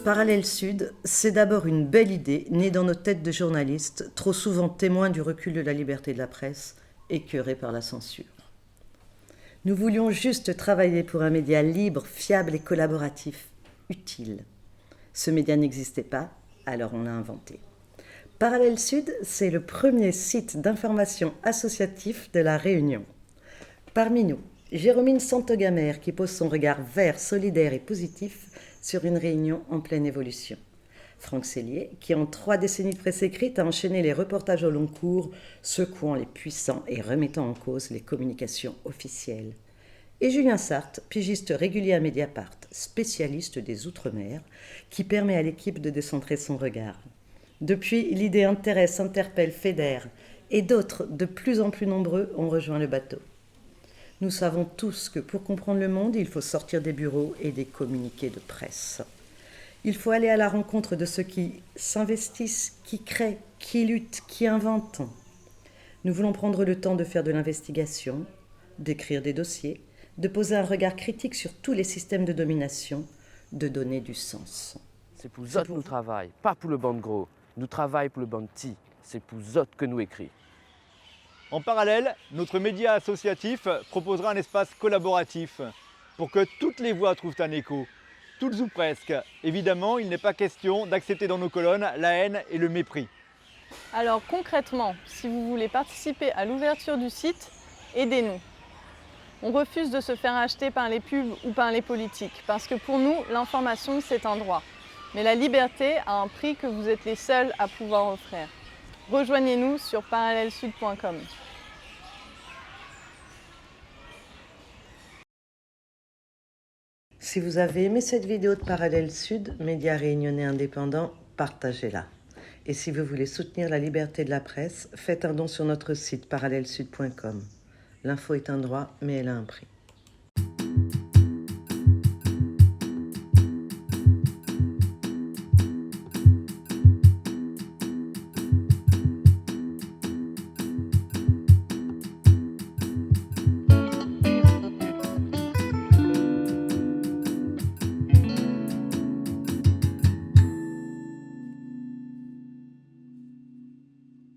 Parallèle Sud, c'est d'abord une belle idée née dans nos têtes de journalistes, trop souvent témoins du recul de la liberté de la presse, écœurés par la censure. Nous voulions juste travailler pour un média libre, fiable et collaboratif, utile. Ce média n'existait pas, alors on l'a inventé. Parallèle Sud, c'est le premier site d'information associatif de La Réunion. Parmi nous, Jérôme Santogamer qui pose son regard vert, solidaire et positif sur une Réunion en pleine évolution. Franck Sellier qui en 3 décennies de presse écrite a enchaîné les reportages au long cours, secouant les puissants et remettant en cause les communications officielles. Et Julien Sarthe, pigiste régulier à Mediapart, spécialiste des Outre-mer, qui permet à l'équipe de décentrer son regard. Depuis, l'idée intéresse, interpelle, fédère, et d'autres, de plus en plus nombreux, ont rejoint le bateau. Nous savons tous que pour comprendre le monde, il faut sortir des bureaux et des communiqués de presse. Il faut aller à la rencontre de ceux qui s'investissent, qui créent, qui luttent, qui inventent. Nous voulons prendre le temps de faire de l'investigation, d'écrire des dossiers, de poser un regard critique sur tous les systèmes de domination, de donner du sens. C'est pour eux que nous travaillons, pas pour le banc de gros. Nous travaillons pour le banc de petits. C'est pour eux que nous écrivons. En parallèle, notre média associatif proposera un espace collaboratif pour que toutes les voix trouvent un écho, toutes ou presque. Évidemment, il n'est pas question d'accepter dans nos colonnes la haine et le mépris. Alors concrètement, si vous voulez participer à l'ouverture du site, aidez-nous. On refuse de se faire acheter par les pubs ou par les politiques, parce que pour nous, l'information, c'est un droit. Mais la liberté a un prix que vous êtes les seuls à pouvoir offrir. Rejoignez-nous sur parallelsud.com. Si vous avez aimé cette vidéo de Parallèle Sud, média réunionnais indépendant, partagez-la. Et si vous voulez soutenir la liberté de la presse, faites un don sur notre site parallelsud.com. L'info est un droit, mais elle a un prix.